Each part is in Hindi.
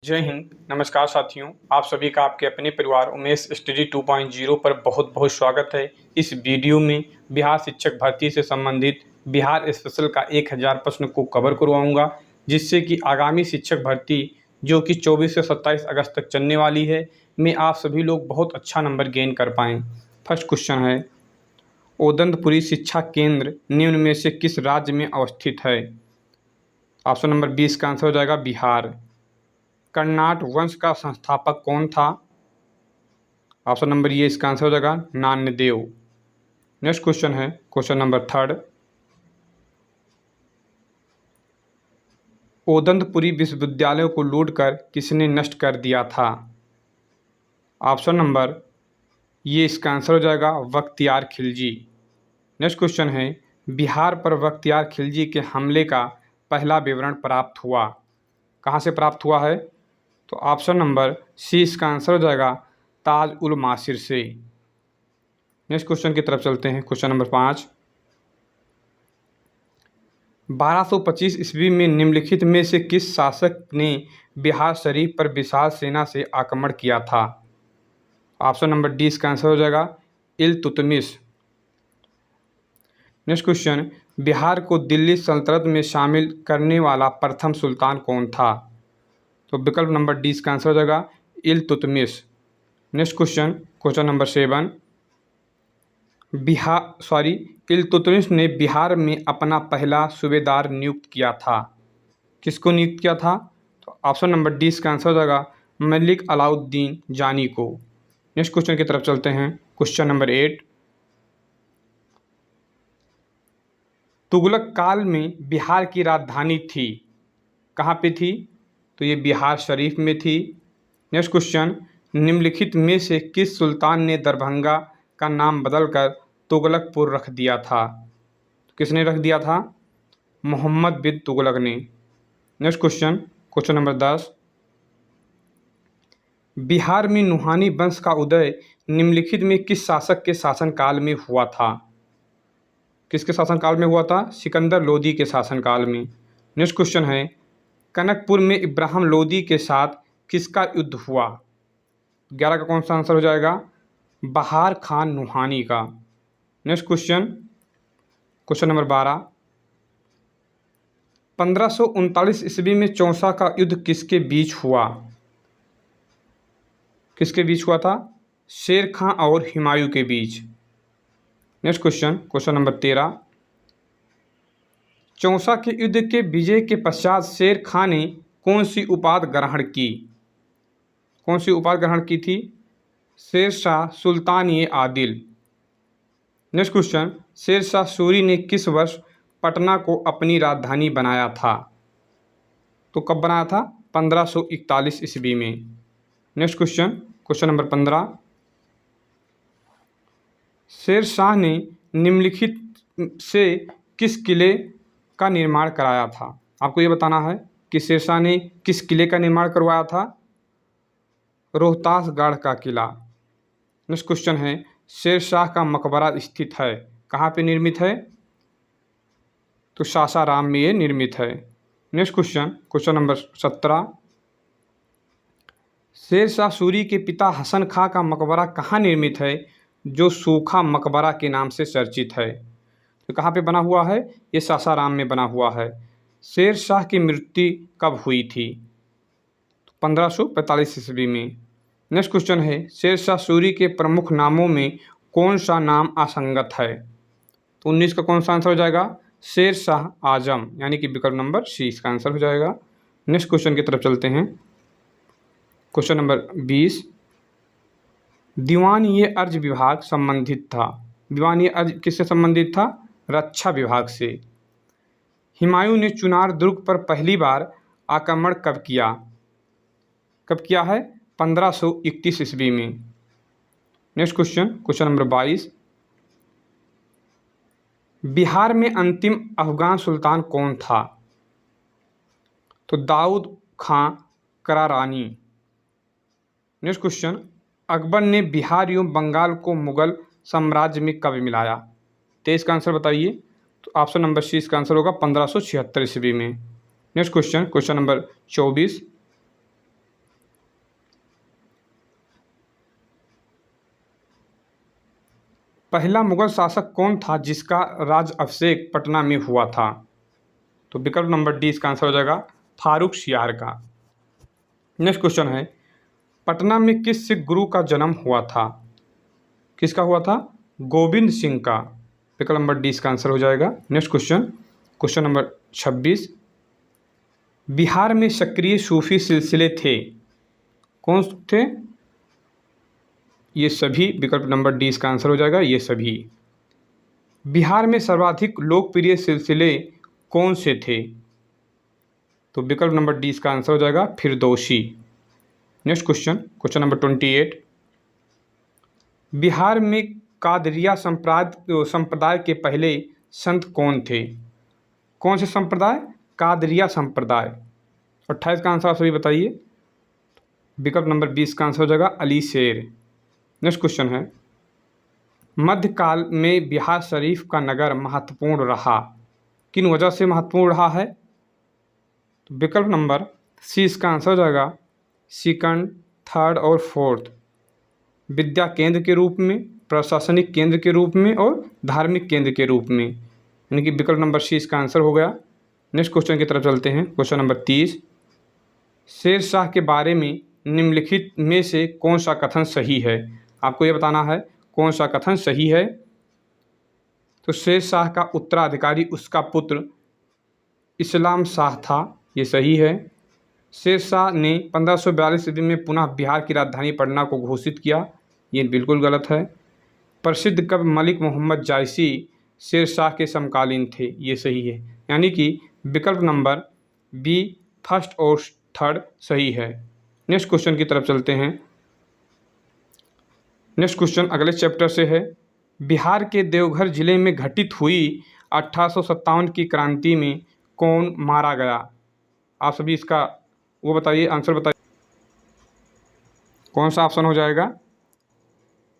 जय हिंद। नमस्कार साथियों, आप सभी का आपके अपने परिवार उमेश स्टडी 2.0 पर बहुत बहुत स्वागत है। इस वीडियो में बिहार शिक्षक भर्ती से संबंधित बिहार स्पेशल का 1000 प्रश्न को कवर करवाऊंगा, जिससे कि आगामी शिक्षक भर्ती जो कि 24 से 27 अगस्त तक चलने वाली है, में आप सभी लोग बहुत अच्छा नंबर गेन कर पाएँ। फर्स्ट क्वेश्चन है, ओदंतपुरी शिक्षा केंद्र निम्न में से किस राज्य में अवस्थित है? ऑप्शन नंबर 20 का आंसर हो जाएगा बिहार। कर्नाट वंश का संस्थापक कौन था? ऑप्शन नंबर ये इसका आंसर हो जाएगा नान्यदेव। नेक्स्ट क्वेश्चन है क्वेश्चन नंबर 3, ओदंतपुरी विश्वविद्यालय को लूट कर किसने नष्ट कर दिया था? ऑप्शन नंबर ये इसका आंसर हो जाएगा बख्तियार खिलजी। नेक्स्ट क्वेश्चन है, बिहार पर बख्तियार खिलजी के हमले का पहला विवरण प्राप्त हुआ, कहाँ से प्राप्त हुआ है? तो ऑप्शन नंबर सी इसका आंसर हो जाएगा ताज उल मासिर से। नेक्स्ट क्वेश्चन की तरफ चलते हैं। क्वेश्चन नंबर 5, 1225 ईस्वी में निम्नलिखित में से किस शासक ने बिहार शरीफ पर विशाल सेना से आक्रमण किया था? ऑप्शन नंबर डी इसका आंसर हो जाएगा इल्तुतमिश। नेक्स्ट क्वेश्चन, बिहार को दिल्ली सल्तनत में शामिल करने वाला प्रथम सुल्तान कौन था? तो विकल्प नंबर डी इसका आंसर हो जाएगा Iltutmish. Next question question number 7, Iltutmish ने बिहार में अपना पहला सूबेदार नियुक्त किया था, किसको नियुक्त किया था? तो ऑप्शन नंबर डी इसका आंसर हो जाएगा मलिक अलाउद्दीन जानी को। नेक्स्ट क्वेश्चन की तरफ चलते हैं। क्वेश्चन नंबर 8, तुगलक काल में बिहार की राजधानी थी, कहाँ पे थी? तो ये बिहार शरीफ में थी। नेक्स्ट क्वेश्चन, निम्नलिखित में से किस सुल्तान ने दरभंगा का नाम बदलकर तुगलकपुर रख दिया था? किसने रख दिया था? मोहम्मद बिन तुगलक ने। Next question question number 10, Bihar में नुहानी वंश का उदय निम्नलिखित में किस शासक के शासनकाल में हुआ था? किसके शासनकाल में हुआ था? सिकंदर लोदी के शासनकाल में। नेक्स्ट क्वेश्चन है, कनकपुर में इब्राहिम लोदी के साथ किसका युद्ध हुआ? 11 का कौन सा आंसर हो जाएगा? बहार खान नुहानी का। नेक्स्ट क्वेश्चन क्वेश्चन नंबर 12, 1539 ईस्वी में चौसा का युद्ध किसके बीच हुआ? किसके बीच हुआ था? शेर खां और हुमायूं के बीच। Next question question number 13, Chausa के युद्ध के विजय के पश्चात शेर खां ने कौन सी उपाधि ग्रहण की? कौन सी उपाधि ग्रहण की थी? शेर शाह सुल्तान ए आदिल। नेक्स्ट क्वेश्चन, शेर शाह सूरी ने किस वर्ष पटना को अपनी राजधानी बनाया था? तो कब बनाया था? 1541 ईस्वी में। Next question question number 15, Sher Shah ने निम्नलिखित से किस किले का निर्माण कराया था? आपको ये बताना है कि शेर शाह ने किस किले का निर्माण करवाया था? रोहतासगढ़ का किला। नेक्स्ट क्वेश्चन है, शेर शाह का मकबरा स्थित है, कहाँ पे निर्मित है? तो सासाराम में ये निर्मित है। Next question question number 17, Sher Shah Suri के पिता हसन खां का मकबरा कहाँ निर्मित है, जो सूखा मकबरा के नाम से चर्चित है? तो कहाँ पे बना हुआ है? ये सासाराम में बना हुआ है। शेर शाह की मृत्यु कब हुई थी? 1545 ईस्वी में। नेक्स्ट क्वेश्चन है, शेर शाह सूरी के प्रमुख नामों में कौन सा नाम असंगत है? तो 19 का कौन सा आंसर हो जाएगा? शेर शाह आजम, यानी कि विकल्प नंबर सी इसका आंसर हो जाएगा। नेक्स्ट क्वेश्चन की तरफ चलते हैं। क्वेश्चन नंबर 20, दीवान ये अर्ज विभाग संबंधित था, दीवान ये अर्ज किससे संबंधित था? रक्षा विभाग से। हुमायूं ने चुनार दुर्ग पर पहली बार आक्रमण कब किया? कब किया है? 1531 ईस्वी में। Next question question number 22, Bihar में अंतिम अफगान सुल्तान कौन था? तो दाऊद खां करारानी। नेक्स्ट क्वेश्चन, अकबर ने बिहार एवं बंगाल को मुगल साम्राज्य में कब मिलाया? 23 का आंसर बताइए। तो ऑप्शन नंबर सी इसका आंसर होगा 1576 ईस्वी में। नेक्स्ट क्वेश्चन क्वेश्चन नंबर 24, पहला मुगल शासक कौन था जिसका राज अभिषेक पटना में हुआ था? तो विकल्प नंबर डी इसका आंसर हो जाएगा फारूक शियार का। नेक्स्ट क्वेश्चन है, पटना में किस सिख गुरु का जन्म हुआ था? किसका हुआ था? गोविंद सिंह का। विकल्प नंबर डी इसका आंसर हो जाएगा। Next question, question number 26, Bihar में सक्रिय सूफी सिलसिले थे, कौन थे? ये सभी। विकल्प नंबर डी इसका आंसर हो जाएगा, ये सभी। बिहार में सर्वाधिक लोकप्रिय सिलसिले कौन से थे? तो विकल्प नंबर डी इसका आंसर हो जाएगा Firdausi. Next question, question number 28, Bihar में कादरिया संप्रदाय के पहले संत कौन थे? कौन से संप्रदाय? कादरिया संप्रदाय। 28 का आंसर आप सभी बताइए। विकल्प नंबर 20 का आंसर हो जाएगा अली शेर। नेक्स्ट क्वेश्चन है, मध्यकाल में बिहार शरीफ का नगर महत्वपूर्ण रहा, किन वजह से महत्वपूर्ण रहा है? तो विकल्प नंबर सी इसका आंसर हो जाएगा सेकंड, थर्ड और फोर्थ। विद्या केंद्र के रूप में, प्रशासनिक केंद्र के रूप में और धार्मिक केंद्र के रूप में, यानी कि विकल्प नंबर सी इसका आंसर हो गया। नेक्स्ट क्वेश्चन की तरफ चलते हैं। क्वेश्चन नंबर 30, शेर शाह के बारे में निम्नलिखित में से कौन सा कथन सही है? आपको ये बताना है कौन सा कथन सही है। तो शेर शाह का उत्तराधिकारी उसका पुत्र इस्लाम शाह था, ये सही है। शेर शाह ने 1542 ईस्वी में पुनः बिहार की राजधानी पटना को घोषित किया, ये बिल्कुल गलत है। प्रसिद्ध कवि मलिक मोहम्मद जायसी शेर शाह के समकालीन थे, ये सही है। यानी कि विकल्प नंबर बी फर्स्ट और थर्ड सही है। नेक्स्ट क्वेश्चन की तरफ चलते हैं। नेक्स्ट क्वेश्चन अगले चैप्टर से है, बिहार के देवघर जिले में घटित हुई 1857 की क्रांति में कौन मारा गया? आप सभी इसका वो बताइए, आंसर बताइए, कौन सा ऑप्शन हो जाएगा?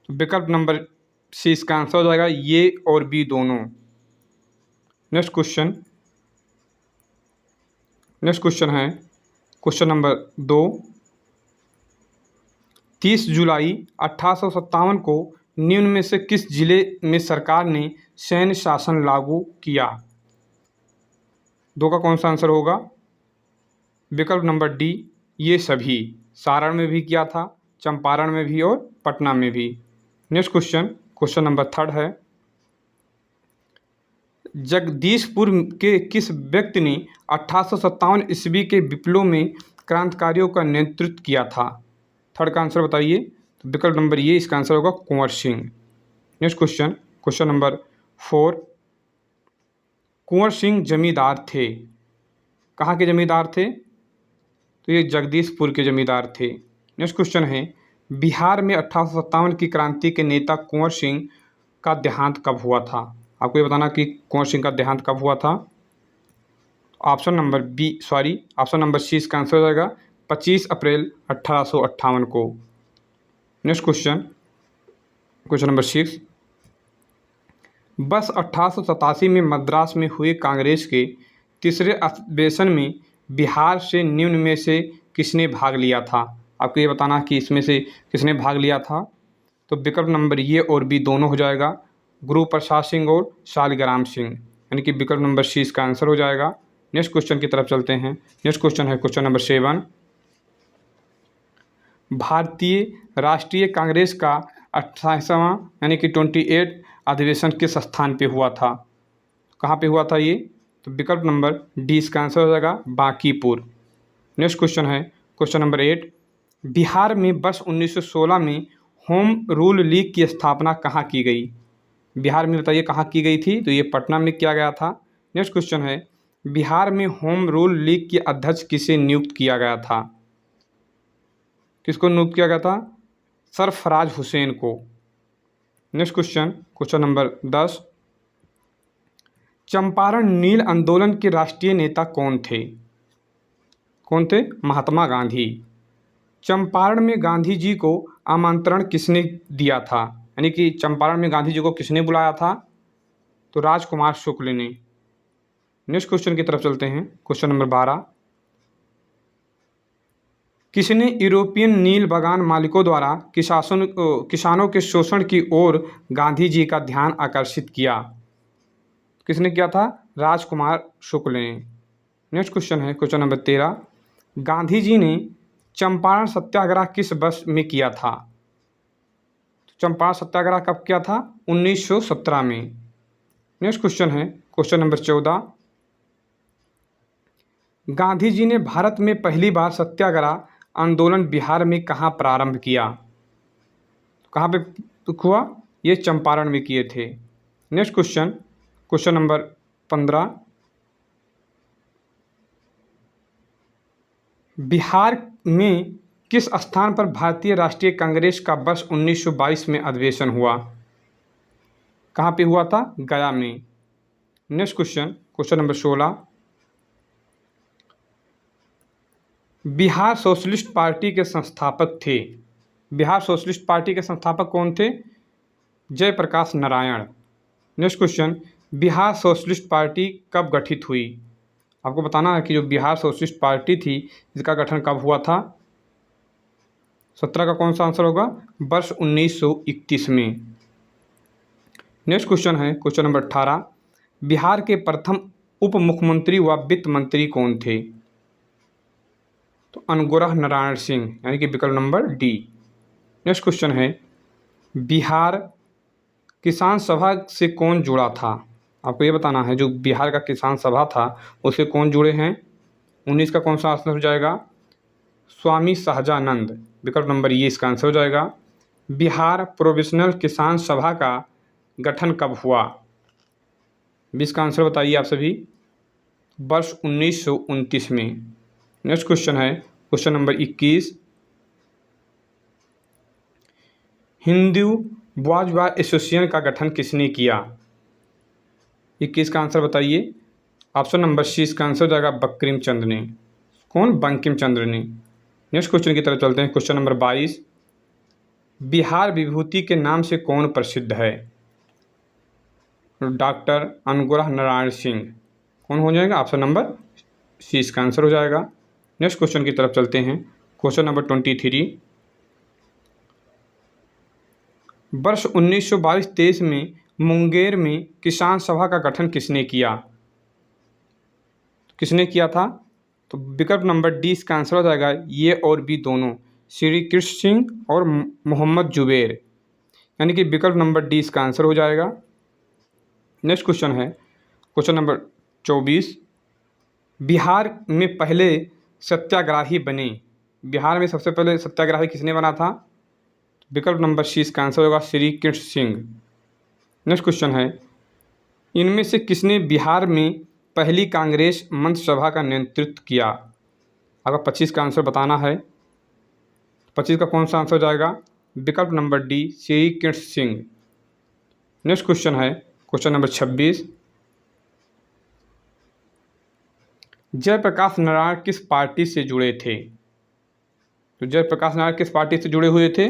विकल्प नंबर सी इसका आंसर हो जाएगा, ये और बी दोनों। नेक्स्ट क्वेश्चन है क्वेश्चन नंबर 2, 30 जुलाई 1857 को निम्न में से किस जिले में सरकार ने सैन्य शासन लागू किया? दो का कौन सा आंसर होगा? विकल्प नंबर डी ये सभी, सारण में भी किया था, चंपारण में भी और पटना में भी। नेक्स्ट क्वेश्चन नंबर 3 है, जगदीशपुर के किस व्यक्ति ने 1857 ईस्वी के विप्लव में क्रांतिकारियों का नेतृत्व किया था? थर्ड का आंसर बताइए। तो विकल्प नंबर ये इसका आंसर होगा Kunwar Singh. Next question number 4, Kunwar Singh जमींदार थे, कहाँ के जमींदार थे? तो ये जगदीशपुर के जमींदार थे। नेक्स्ट क्वेश्चन है, बिहार में 1857 की क्रांति के नेता कुंवर सिंह का देहांत कब हुआ था? आपको ये बताना कि कुंवर सिंह का देहांत कब हुआ था। ऑप्शन नंबर सी इसका आंसर हो जाएगा 25 अप्रैल 1858 को। नेक्स्ट क्वेश्चन नंबर 6, बस 1887 में मद्रास में हुए कांग्रेस के तीसरे अधिवेशन में बिहार से निम्न में से किसने भाग लिया था? आपको ये बताना कि इसमें से किसने भाग लिया था। तो विकल्प नंबर ये और बी दोनों हो जाएगा, गुरु प्रसाद सिंह और शालिग्राम सिंह, यानी कि विकल्प नंबर सी इसका आंसर हो जाएगा। नेक्स्ट क्वेश्चन की तरफ चलते हैं। नेक्स्ट क्वेश्चन है क्वेश्चन नंबर 7, भारतीय राष्ट्रीय कांग्रेस का 28वां यानी कि 28 अधिवेशन किस स्थान पे हुआ था? कहाँ पे हुआ था ये? तो विकल्प नंबर डी इसका आंसर हो जाएगा बांकीपुर। नेक्स्ट क्वेश्चन है क्वेश्चन नंबर 8, बिहार में वर्ष 1916 में होम रूल लीग की स्थापना कहाँ की गई? बिहार में बताइए कहाँ की गई थी? तो ये पटना में किया गया था। नेक्स्ट क्वेश्चन है, बिहार में होम रूल लीग के अध्यक्ष किसे नियुक्त किया गया था? किसको नियुक्त किया गया था? सरफराज हुसैन को। नेक्स्ट क्वेश्चन नंबर 10, चंपारण नील आंदोलन के राष्ट्रीय नेता कौन थे? कौन थे? महात्मा गांधी। चंपारण में गांधी जी को आमंत्रण किसने दिया था? यानी कि चंपारण में गांधी जी को किसने बुलाया था? तो राजकुमार शुक्ल ने। नेक्स्ट क्वेश्चन की तरफ चलते हैं। क्वेश्चन नंबर 12, किसने यूरोपियन नील बागान मालिकों द्वारा किसानों के शोषण की ओर गांधी जी का ध्यान आकर्षित किया? किसने किया था? राजकुमार शुक्ल ने। नेक्स्ट क्वेश्चन है क्वेश्चन नंबर 13। गांधी जी ने चंपारण सत्याग्रह किस वर्ष में किया था? चंपारण सत्याग्रह कब किया था? 1917 में। नेक्स्ट क्वेश्चन है क्वेश्चन नंबर 14। गांधी जी ने भारत में पहली बार सत्याग्रह आंदोलन बिहार में कहाँ प्रारंभ किया? कहाँ पे हुआ? ये चंपारण में किए थे। Next question question number 15। Bihar में किस स्थान पर भारतीय राष्ट्रीय कांग्रेस का वर्ष 1922 में अधिवेशन हुआ? कहाँ पे हुआ था? गया में। Next question question number 16। Bihar socialist party के संस्थापक थे। बिहार सोशलिस्ट पार्टी के संस्थापक कौन थे? Jayaprakash Narayan. Next question, Bihar socialist party कब गठित हुई? आपको बताना है कि जो बिहार सोशलिस्ट पार्टी थी इसका गठन कब हुआ था? 17 का कौन सा आंसर होगा? वर्ष 1931 में। नेक्स्ट क्वेश्चन है क्वेश्चन नंबर 18। बिहार के प्रथम उप मुख्यमंत्री व वित्त मंत्री कौन थे? तो अनगोरह नारायण सिंह, यानी कि विकल्प नंबर डी। नेक्स्ट क्वेश्चन है, बिहार किसान सभा से कौन जुड़ा था? आपको ये बताना है जो बिहार का किसान सभा था उससे कौन जुड़े हैं? 19 का कौन सा आंसर हो जाएगा? स्वामी सहजानंद, विकल्प नंबर ये इसका आंसर हो जाएगा। बिहार प्रोविजनल किसान सभा का गठन कब हुआ? 20 का आंसर बताइए आप सभी। वर्ष 1929 में। नेक्स्ट क्वेश्चन है question number 21। Hindu boys bar association का गठन किसने किया? 21 का आंसर बताइए। ऑप्शन नंबर सी इसका आंसर हो जाएगा बंकिम चंद्र ने। कौन? बंकिम चंद्र ने। नेक्स्ट क्वेश्चन की तरफ चलते हैं क्वेश्चन नंबर 22। बिहार विभूति के नाम से कौन प्रसिद्ध है? डॉक्टर अनगोरह नारायण सिंह। कौन हो जाएगा? ऑप्शन नंबर सी इसका आंसर हो जाएगा। नेक्स्ट क्वेश्चन की तरफ चलते हैं क्वेश्चन नंबर 23। वर्ष 1922-23 में मुंगेर में किसान सभा का गठन किसने किया? किसने किया था? तो विकल्प नंबर डी इसका आंसर हो जाएगा ये और बी दोनों, श्री कृष्ण सिंह और मोहम्मद जुबैर, यानी कि विकल्प नंबर डी इसका आंसर हो जाएगा। नेक्स्ट क्वेश्चन है क्वेश्चन नंबर 24। बिहार में पहले सत्याग्रही बने। बिहार में सबसे पहले सत्याग्रही किसने बना था? विकल्प नंबर सी इसका आंसर होगा श्री कृष्ण सिंह। नेक्स्ट क्वेश्चन है, इनमें से किसने बिहार में पहली कांग्रेस मंच सभा का नेतृत्व किया? अगर 25 का आंसर बताना है, 25 का कौन सा आंसर हो जाएगा? विकल्प number D Shri Krishna Singh. Next question है क्वेश्चन नंबर 26। जयप्रकाश नारायण किस पार्टी से जुड़े थे? तो जयप्रकाश नारायण किस पार्टी से जुड़े हुए थे?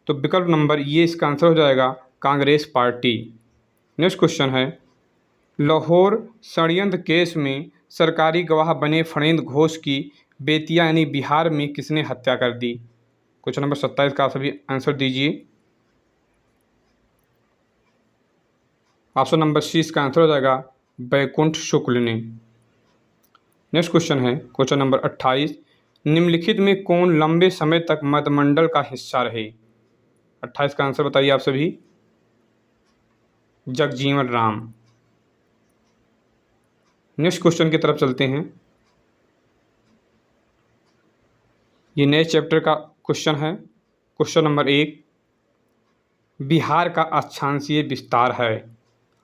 तो विकल्प नंबर ये इसका आंसर हो जाएगा कांग्रेस पार्टी। नेक्स्ट क्वेश्चन है, लाहौर षड्यंत्र केस में सरकारी गवाह बने फणींद्र घोष की बेतिया यानी बिहार में किसने हत्या कर दी? क्वेश्चन नंबर 27 का सभी आंसर दीजिए। ऑप्शन नंबर सी इसका आंसर हो जाएगा बैकुंठ शुक्ल ने। नेक्स्ट क्वेश्चन है क्वेश्चन नंबर 28। निम्नलिखित में कौन लंबे समय तक मंत्रिमंडल का हिस्सा रहे? 28 का आंसर बताइए आप सभी। जगजीवन राम। नेक्स्ट क्वेश्चन की तरफ चलते हैं। ये नए चैप्टर का क्वेश्चन है। क्वेश्चन नंबर 1, बिहार का अक्षांशीय विस्तार है।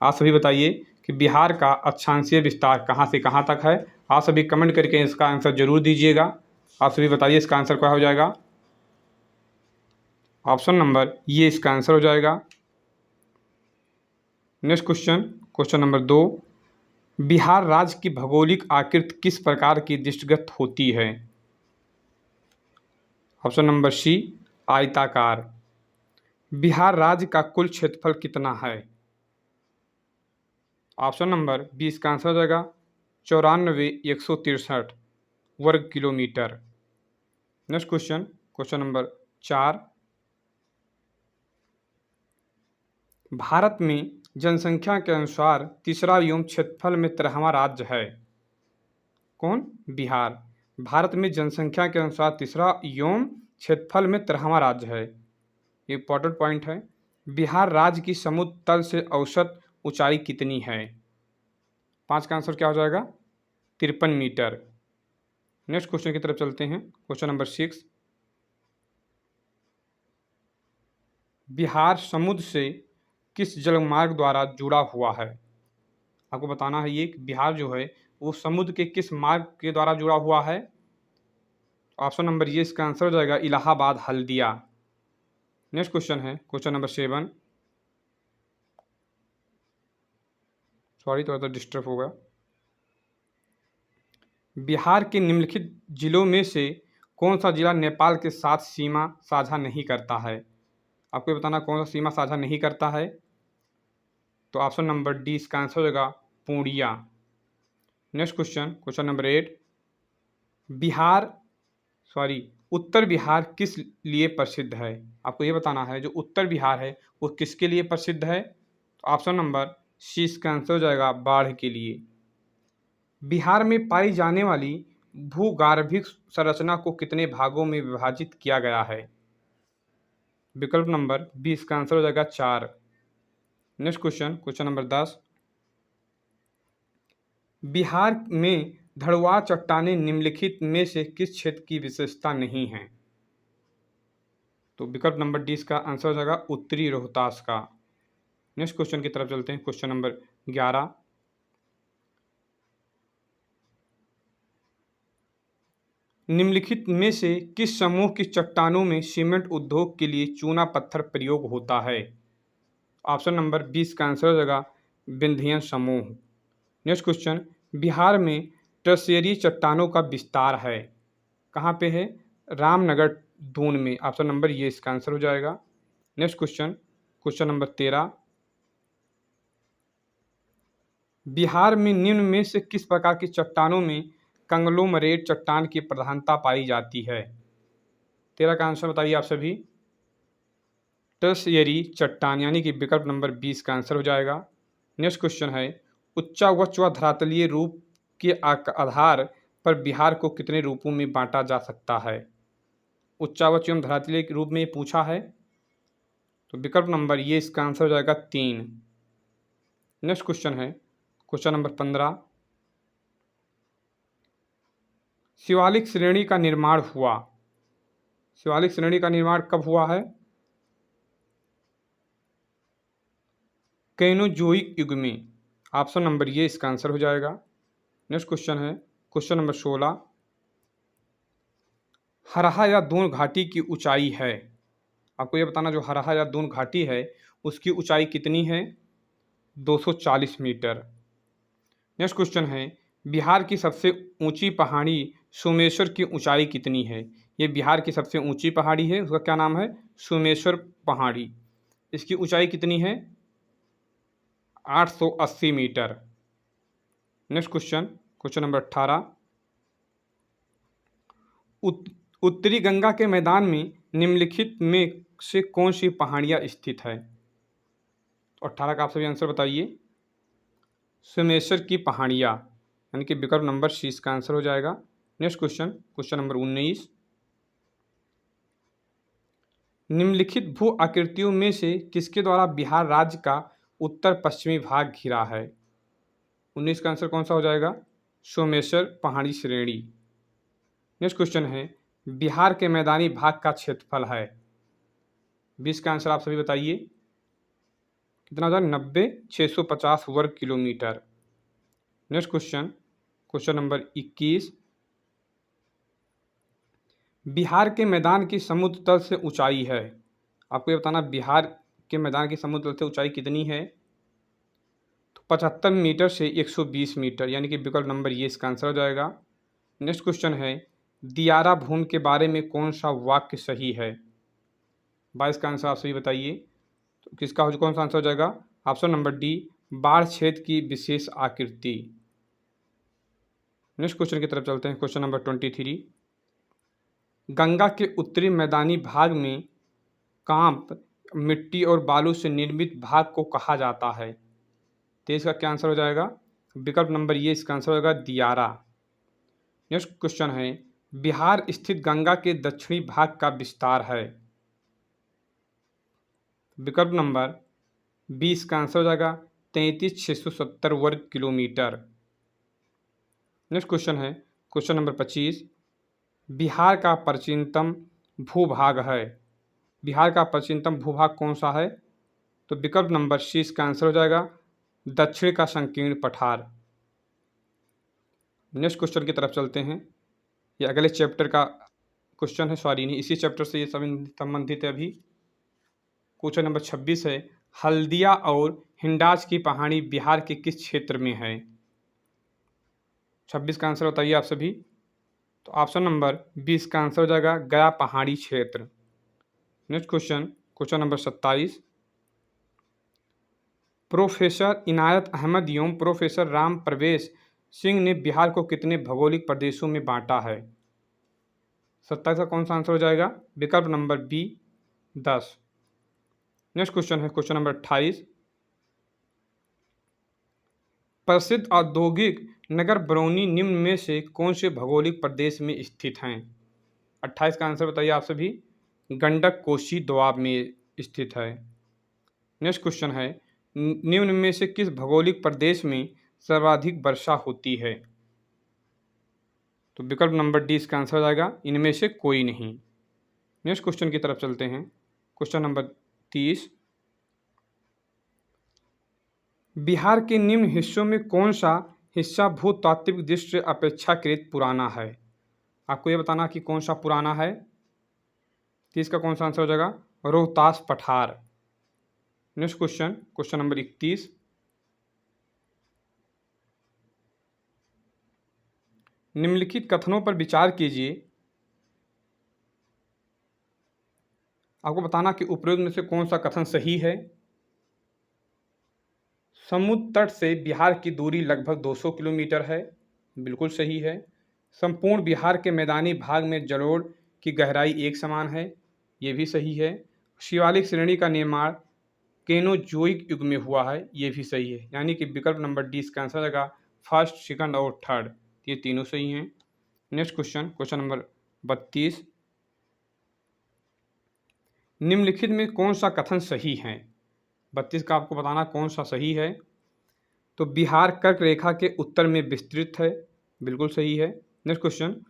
आप सभी बताइए कि बिहार का अक्षांशीय विस्तार कहाँ से कहाँ तक है? आप सभी कमेंट करके इसका आंसर जरूर दीजिएगा। आप सभी बताइए इसका आंसर क्या हो जाएगा? ऑप्शन नंबर ये इसका आंसर हो जाएगा। Next question question number 2, Bihar राज्य की भौगोलिक आकृति किस प्रकार की दृष्टिगत होती है? ऑप्शन नंबर सी आयताकार। बिहार राज्य का कुल क्षेत्रफल कितना है? ऑप्शन नंबर 20 का आंसर हो जाएगा 94,163 वर्ग kilometre. Next question, question number 4, Bharat में जनसंख्या के अनुसार तीसरा एवं क्षेत्रफल में 13वां राज्य है। कौन? बिहार। भारत में जनसंख्या के अनुसार तीसरा एवं क्षेत्रफल में 13वां राज्य है। ये इंपॉर्टेंट पॉइंट है। बिहार राज्य की समुद्र तल से औसत ऊंचाई कितनी है? 5 का आंसर क्या हो जाएगा? 53 मीटर। नेक्स्ट क्वेश्चन की तरफ चलते हैं। क्वेश्चन नंबर 6, बिहार समुद्र से किस जलमार्ग द्वारा जुड़ा हुआ है? आपको बताना है ये कि बिहार जो है वो समुद्र के किस मार्ग के द्वारा जुड़ा हुआ है। ऑप्शन नंबर ये इसका आंसर हो जाएगा इलाहाबाद हल्दिया। नेक्स्ट क्वेश्चन है क्वेश्चन नंबर 7, सॉरी थोड़ा सा डिस्टर्ब होगा। बिहार के निम्नलिखित जिलों में से कौन सा जिला नेपाल के साथ सीमा साझा नहीं करता है? आपको ये बताना कौन सा सीमा साझा नहीं करता है। तो ऑप्शन नंबर डी इसका आंसर हो जाएगा Purnia. Next question, question number 8, Bihar sorry उत्तर बिहार किस लिए प्रसिद्ध है? आपको ये बताना है जो उत्तर बिहार है वो किसके लिए प्रसिद्ध है। तो ऑप्शन नंबर सी इसका आंसर हो जाएगा बाढ़ के लिए। बिहार में पाई जाने वाली भूगार्भिक संरचना को कितने भागों में विभाजित किया गया है? विकल्प नंबर बी इसका आंसर हो जाएगा 4। Next question, question number 10, Bihar में धड़वा चट्टानें निम्नलिखित में से किस क्षेत्र की विशेषता नहीं है? तो विकल्प नंबर डी इसका आंसर हो जाएगा उत्तरी रोहतास का। नेक्स्ट क्वेश्चन की तरफ चलते हैं। क्वेश्चन नंबर 11, निम्नलिखित में से किस समूह की चट्टानों में सीमेंट उद्योग के लिए चूना पत्थर प्रयोग होता है? ऑप्शन नंबर 20 का आंसर हो जाएगा विंध्यन समूह। नेक्स्ट क्वेश्चन, बिहार में टर्शियरी चट्टानों का विस्तार है कहाँ पे है? रामनगर दून में। ऑप्शन नंबर ये इसका आंसर हो जाएगा। Next question, question number 13, Bihar में निम्न में से किस प्रकार की चट्टानों में कंग्लोमरेट चट्टान की प्रधानता पाई जाती है? 13 का आंसर बताइए आप सभी। टर्शियरी चट्टान यानी कि विकल्प नंबर 20 का आंसर हो जाएगा। नेक्स्ट क्वेश्चन है, उच्चावच व धरातलीय रूप के आधार पर बिहार को कितने रूपों में बांटा जा सकता है? उच्चावच एवं धरातलीय के रूप में पूछा है तो विकल्प नंबर ये इसका आंसर हो जाएगा 3। नेक्स्ट क्वेश्चन है क्वेश्चन नंबर 15, शिवालिक श्रेणी का निर्माण हुआ। शिवालिक श्रेणी का निर्माण कब हुआ है? कैनोजोइक युग में। ऑप्शन नंबर ये इसका आंसर हो जाएगा। नेक्स्ट क्वेश्चन है क्वेश्चन नंबर 16, हरहा या दून घाटी की ऊंचाई है। आपको ये बताना जो हरहा या दून घाटी है उसकी ऊंचाई कितनी है? 240 मीटर। नेक्स्ट क्वेश्चन है, बिहार की सबसे ऊंची पहाड़ी सोमेश्वर की ऊंचाई कितनी है? ये बिहार की सबसे ऊंची पहाड़ी है, उसका क्या नाम है? सोमेश्वर पहाड़ी। इसकी ऊंचाई कितनी है? 880 metre. Next question, question number 18, उत्तरी गंगा के मैदान में निम्नलिखित में से कौन सी पहाड़ियाँ स्थित है? तो 18 का आप सभी आंसर बताइए। सोमेश्वर की पहाड़ियाँ यानी कि विकल्प नंबर सी इसका आंसर हो जाएगा। नेक्स्ट क्वेश्चन, क्वेश्चन नंबर 19, निम्नलिखित भू आकृतियों में से किसके द्वारा बिहार राज्य का उत्तर पश्चिमी भाग घिरा है? 19 का आंसर कौन सा हो जाएगा? सोमेश्वर पहाड़ी श्रेणी। नेक्स्ट क्वेश्चन है, बिहार के मैदानी भाग का क्षेत्रफल है। 20 का आंसर आप सभी बताइए कितना हो जाएगा? 90,650 वर्ग kilometre. Next question, question number 21, Bihar के मैदान की समुद्र तल से ऊंचाई है। आपको ये बताना बिहार के मैदान की समुद्र तल से ऊंचाई कितनी है? तो 75 मीटर से 120 मीटर यानी कि विकल्प नंबर ये इसका आंसर हो जाएगा। नेक्स्ट क्वेश्चन है, दियारा भूमि के बारे में कौन सा वाक्य सही है? 22 का आंसर आप सही बताइए। तो किसका कौन सा आंसर हो जाएगा? ऑप्शन नंबर डी, बाढ़ क्षेत्र की विशेष आकृति। नेक्स्ट क्वेश्चन की तरफ चलते हैं। क्वेश्चन नंबर 23, गंगा के उत्तरी मैदानी भाग में कांप, मिट्टी और बालू से निर्मित भाग को कहा जाता है? तो इसका क्या आंसर हो जाएगा? विकल्प नंबर ये इसका आंसर होगा दियारा। नेक्स्ट क्वेश्चन है, बिहार स्थित गंगा के दक्षिणी भाग का विस्तार है? विकल्प नंबर 20 का आंसर हो जाएगा 33,670 वर्ग किलोमीटर। नेक्स्ट क्वेश्चन है क्वेश्चन नंबर 25, बिहार का प्राचीनतम भूभाग है? बिहार का प्राचीनतम भूभाग कौन सा है? तो विकल्प नंबर सी इसका आंसर हो जाएगा दक्षिण का संकीर्ण पठार। नेक्स्ट क्वेश्चन की तरफ चलते हैं। ये अगले चैप्टर का क्वेश्चन है, सॉरी नहीं, इसी चैप्टर से ये संबंधित है। अभी क्वेश्चन नंबर 26 है, हल्दिया और हिंडाज की पहाड़ी बिहार के किस क्षेत्र में है? 26 का आंसर बताइए आप सभी। तो ऑप्शन नंबर 20 का आंसर हो जाएगा गया पहाड़ी क्षेत्र। Next question question number 27, professor Inayat Ahmad एवं प्रोफेसर राम प्रवेश सिंह ने बिहार को कितने भौगोलिक प्रदेशों में बांटा है? 27 का कौन सा आंसर हो जाएगा? विकल्प नंबर बी 10। नेक्स्ट क्वेश्चन है क्वेश्चन नंबर 28, प्रसिद्ध औद्योगिक नगर बरौनी निम्न में से कौन से भौगोलिक प्रदेश में स्थित हैं? 28 का आंसर बताइए आप सभी। गंडक कोसी दोआब में स्थित है। नेक्स्ट क्वेश्चन है, निम्न में से किस भौगोलिक प्रदेश में सर्वाधिक वर्षा होती है? तो विकल्प नंबर डी इसका आंसर हो जाएगा इनमें से कोई नहीं। नेक्स्ट क्वेश्चन की तरफ चलते हैं। क्वेश्चन नंबर 30, बिहार के निम्न हिस्सों में कौन सा हिस्सा भूतात्विक दृष्टि से अपेक्षाकृत पुराना है? आपको ये बताना कि कौन सा पुराना है। तो इसका कौन सा आंसर हो जाएगा? रोहतास पठार। नेक्स्ट क्वेश्चन क्वेश्चन नंबर 31, निम्नलिखित कथनों पर विचार कीजिए। आपको बताना कि उपरोक्त में से कौन सा कथन सही है। समुद्र तट से बिहार की दूरी लगभग 200 किलोमीटर है, बिल्कुल सही है। संपूर्ण बिहार के मैदानी भाग में जलोढ़ की गहराई एक समान है, ये भी सही है। शिवालिक श्रेणी का निर्माण केनोजोइक युग में हुआ है, ये भी सही है। यानी कि विकल्प नंबर डी इसका आंसर आएगा फर्स्ट, सेकंड और थर्ड, ये तीनों सही हैं। नेक्स्ट क्वेश्चन क्वेश्चन नंबर 32, निम्नलिखित में कौन सा कथन सही है? 32 का आपको बताना कौन सा सही है। तो बिहार कर्क रेखा के उत्तर में विस्तृत है, बिल्कुल सही है। नेक्स्ट क्वेश्चन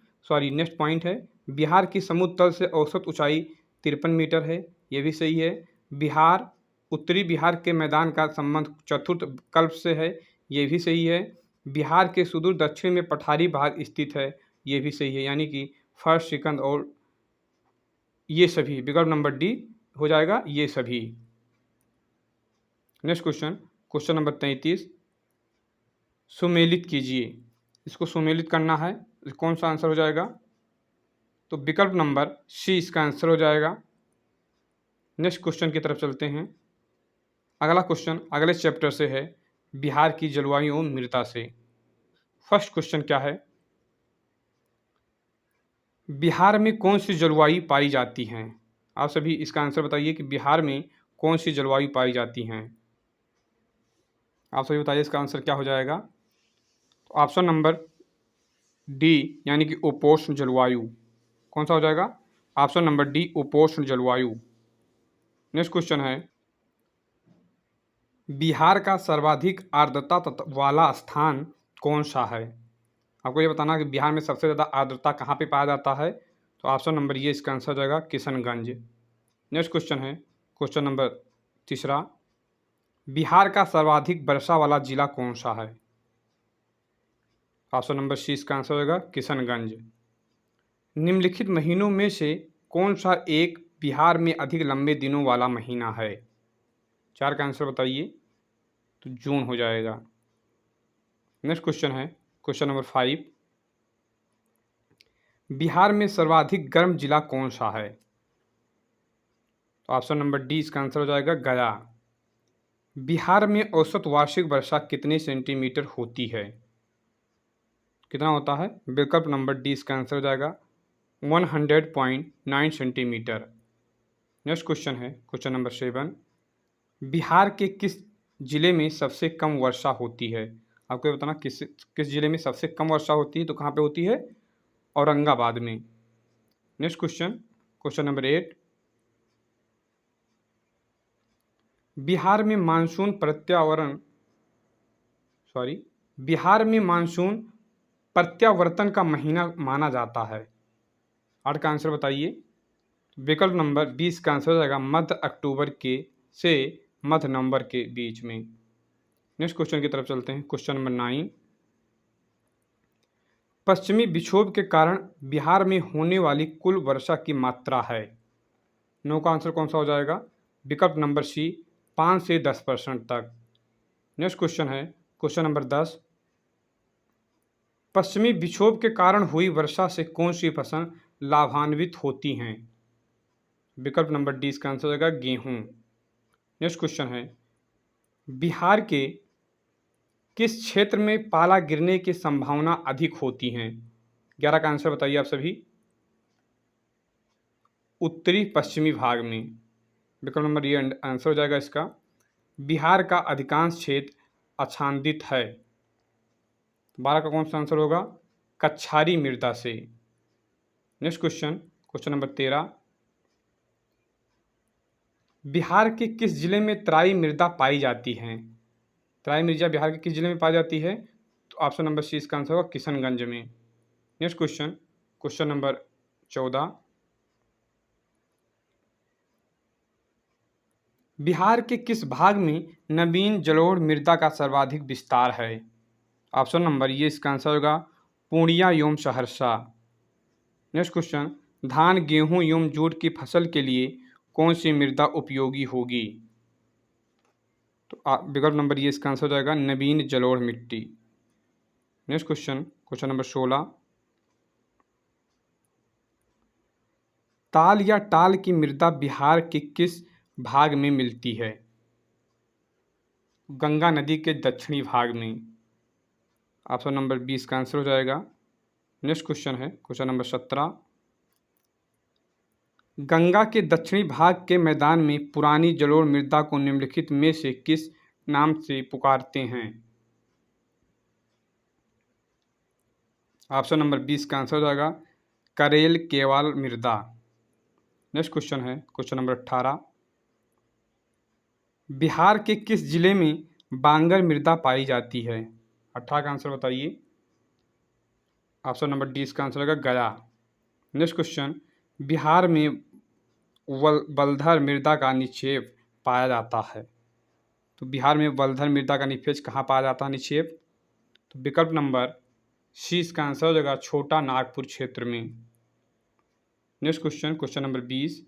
नेक्स्ट पॉइंट है, बिहार की समुद्र तल से औसत ऊंचाई 53 मीटर है, ये भी सही है। बिहार उत्तरी बिहार के मैदान का संबंध चतुर्थ कल्प से है, ये भी सही है। बिहार के सुदूर दक्षिण में पठारी भाग स्थित है, ये भी सही है। यानी कि फर्स्ट, सेकंड और ये सभी, विकल्प नंबर डी हो जाएगा ये सभी। नेक्स्ट क्वेश्चन क्वेश्चन नंबर 33, सुमेलित कीजिए। इसको सुमेलित करना है, कौन सा आंसर हो जाएगा? तो विकल्प नंबर सी इसका आंसर हो जाएगा। नेक्स्ट क्वेश्चन की तरफ चलते हैं। अगला क्वेश्चन अगले चैप्टर से है, बिहार की जलवायु और मृदा से। फर्स्ट क्वेश्चन क्या है, बिहार में कौन सी जलवायु पाई जाती हैं? आप सभी इसका आंसर बताइए कि बिहार में कौन सी जलवायु पाई जाती हैं। आप सभी बताइए इसका आंसर क्या हो जाएगा। तो ऑप्शन नंबर डी यानी कि उपोष्ण जलवायु, कौन सा हो जाएगा? ऑप्शन नंबर डी उपोष्ण जलवायु। नेक्स्ट क्वेश्चन है, बिहार का सर्वाधिक आर्द्रता वाला स्थान कौन सा है? आपको ये बताना कि बिहार में सबसे ज़्यादा आर्द्रता कहाँ पे पाया जाता है। तो ऑप्शन नंबर ये इसका आंसर हो जाएगा किशनगंज। नेक्स्ट क्वेश्चन है क्वेश्चन नंबर तीसरा, बिहार का सर्वाधिक वर्षा वाला जिला कौन सा है? ऑप्शन नंबर सी इसका आंसर होगा किशनगंज। निम्नलिखित महीनों में से कौन सा एक बिहार में अधिक लंबे दिनों वाला महीना है? 4 का आंसर बताइए। तो जून हो जाएगा। नेक्स्ट क्वेश्चन है क्वेश्चन नंबर 5, बिहार में सर्वाधिक गर्म जिला कौन सा है? तो ऑप्शन नंबर डी इसका आंसर हो जाएगा गया। बिहार में औसत वार्षिक वर्षा कितने सेंटीमीटर होती है? कितना होता है? विकल्प नंबर डी इसका आंसर हो जाएगा 100.9 सेंटीमीटर। नेक्स्ट क्वेश्चन है क्वेश्चन नंबर 7। बिहार के किस जिले में सबसे कम वर्षा होती है? आपको ये बताना किस जिले में सबसे कम वर्षा होती है, तो कहाँ पे होती है? औरंगाबाद में। Next question question number 8। Bihar में मानसून प्रत्यावर्तन का महीना माना जाता है। 8 का आंसर बताइए। विकल्प नंबर 20 का आंसर हो जाएगा मध्य अक्टूबर के से मध्य नवंबर के बीच में। नेक्स्ट क्वेश्चन की तरफ चलते हैं क्वेश्चन नंबर 9। पश्चिमी विक्षोभ के कारण बिहार में होने वाली कुल वर्षा की मात्रा है। 9 का आंसर कौन सा हो जाएगा? विकल्प नंबर सी 5 से 10% तक। नेक्स्ट क्वेश्चन है क्वेश्चन नंबर 10। पश्चिमी विक्षोभ के कारण हुई वर्षा से कौन सी फसल लाभान्वित होती हैं? विकल्प नंबर डी इसका आंसर हो जाएगा गेहूँ। नेक्स्ट क्वेश्चन है बिहार के किस क्षेत्र में पाला गिरने की संभावना अधिक होती हैं? 11 का आंसर बताइए आप सभी। उत्तरी पश्चिमी भाग में। विकल्प नंबर ये आंसर हो जाएगा इसका। बिहार का अधिकांश क्षेत्र आच्छादित है। 12 का कौन सा आंसर होगा? कछारी मृदा से। Next question question number 13। Bihar के किस जिले में तराई मृदा पाई जाती है? तराई मृदा बिहार के किस जिले में पाई जाती है? तो ऑप्शन नंबर सी इसका आंसर होगा किशनगंज में। Next question question number 14। Bihar के किस भाग में नवीन जलोढ़ मृदा का सर्वाधिक विस्तार है? ऑप्शन नंबर ये इसका आंसर होगा पूर्णिया एवं सहरसा। नेक्स्ट क्वेश्चन धान गेहूं एवं जूट की फसल के लिए कौन सी मृदा उपयोगी होगी? तो विकल्प नंबर ये इसका आंसर हो जाएगा नवीन जलोढ़ मिट्टी। Next question question number 16। ताल या टाल की मृदा बिहार के किस भाग में मिलती है? गंगा नदी के दक्षिणी भाग में। ऑप्शन नंबर 20 का आंसर हो जाएगा। नेक्स्ट क्वेश्चन है क्वेश्चन नंबर 17। गंगा के दक्षिणी भाग के मैदान में पुरानी जलोढ़ मृदा को निम्नलिखित में से किस नाम से पुकारते हैं? ऑप्शन नंबर 20 का आंसर हो जाएगा करेल केवाल मृदा। नेक्स्ट क्वेश्चन है क्वेश्चन नंबर 18। बिहार के किस जिले में बांगर मृदा पाई जाती है? 18 का आंसर बताइए। ऑप्शन नंबर डी इसका आंसर होगा गया। नेक्स्ट क्वेश्चन बिहार में वल्धर मृदा का निक्षेप पाया जाता है। तो बिहार में वल्धर मृदा का निक्षेप कहाँ पाया जाता है निक्षेप? तो विकल्प नंबर सी इसका आंसर हो जाएगा छोटा नागपुर क्षेत्र में। Next question question number 20।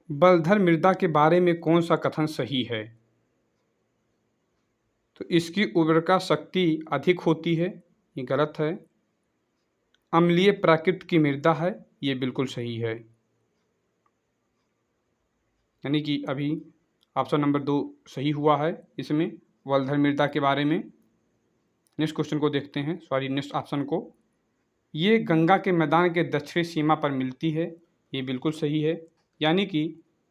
वल्धर मृदा के बारे में कौन सा कथन सही है? तो इसकी उर्वरता शक्ति अधिक होती है, ये गलत है। अम्लीय प्रकृति की मृदा है, ये बिल्कुल सही है। यानी कि अभी ऑप्शन नंबर 2 सही हुआ है इसमें वल्धर मृदा के बारे में। नेक्स्ट क्वेश्चन को देखते हैं, नेक्स्ट ऑप्शन को। ये गंगा के मैदान के दक्षिणी सीमा पर मिलती है, ये बिल्कुल सही है। यानी कि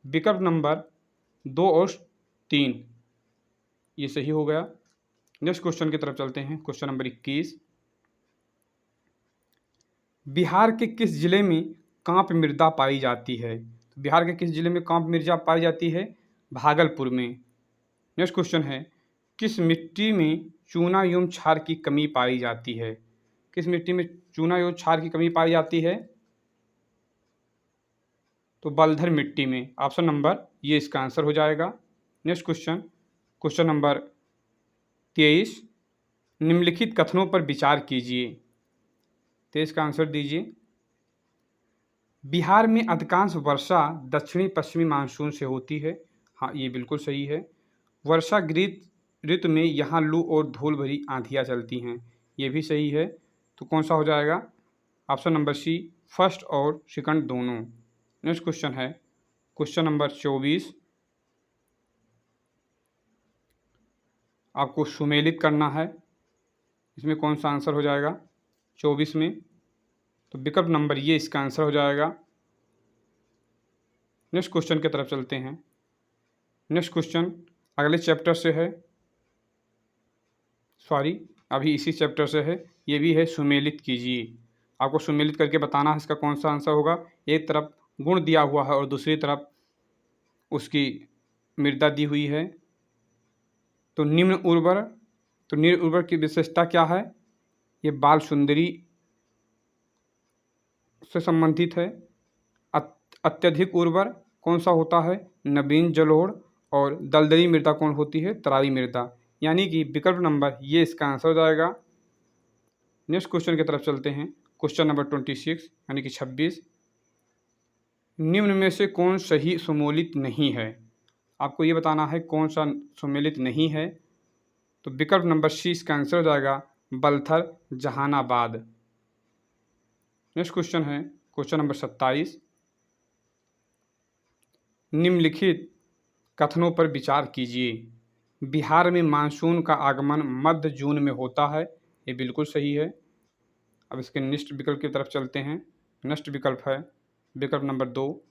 विकल्प नंबर 2 और 3 ये सही हो गया। नेक्स्ट क्वेश्चन की तरफ चलते हैं क्वेश्चन नंबर 21। बिहार के किस जिले में कांप मृदा पाई जाती है? तो बिहार के किस जिले में कांप मृदा पाई जाती है? भागलपुर में। नेक्स्ट क्वेश्चन है किस मिट्टी में चूना एवं क्षार की कमी पाई जाती है? किस मिट्टी में चूना एवं क्षार की कमी पाई जाती है? तो बलधर मिट्टी में। ऑप्शन नंबर ये इसका आंसर हो जाएगा। Next question question number 23। निम्नलिखित कथनों पर विचार कीजिए। 23 का आंसर दीजिए। बिहार में अधिकांश वर्षा दक्षिणी पश्चिमी मानसून से होती है, हाँ ये बिल्कुल सही है। वर्षा ऋतु में यहाँ लू और धूल भरी आंधियाँ चलती हैं, ये भी सही है। तो कौन सा हो जाएगा? ऑप्शन नंबर सी फर्स्ट और सेकंड दोनों। नेक्स्ट क्वेश्चन है क्वेश्चन नंबर 24। आपको सुमेलित करना है इसमें कौन सा आंसर हो जाएगा 24 में? तो विकल्प नंबर ये इसका आंसर हो जाएगा। नेक्स्ट क्वेश्चन की तरफ चलते हैं। नेक्स्ट क्वेश्चन अगले चैप्टर से है, सॉरी अभी इसी चैप्टर से है। ये भी है सुमेलित कीजिए। आपको सुमेलित करके बताना है इसका कौन सा आंसर होगा। एक तरफ गुण दिया हुआ है और दूसरी तरफ उसकी मृदा दी हुई है। तो निम्न उर्वर की विशेषता क्या है? ये बाल सुंदरी से संबंधित है। अत्यधिक उर्वर कौन सा होता है? नवीन जलोढ़। और दलदली मृदा कौन होती है? तराई मृदा। यानी कि विकल्प नंबर ये इसका आंसर हो जाएगा। नेक्स्ट क्वेश्चन की तरफ चलते हैं। क्वेश्चन नंबर 26 यानी कि 26, निम्न में से कौन सही सुमेलित नहीं है? आपको ये बताना है कौन सा सुमेलित नहीं है। तो विकल्प नंबर सी इसका आंसर हो जाएगा, बलथर जहानाबाद। नेक्स्ट क्वेश्चन है क्वेश्चन नंबर 27, निम्नलिखित कथनों पर विचार कीजिए। बिहार में मानसून का आगमन मध्य जून में होता है। ये बिल्कुल सही है। अब इसके नेक्स्ट विकल्प की तरफ चलते हैं। नेक्स्ट विकल्प है विकल्प नंबर 2,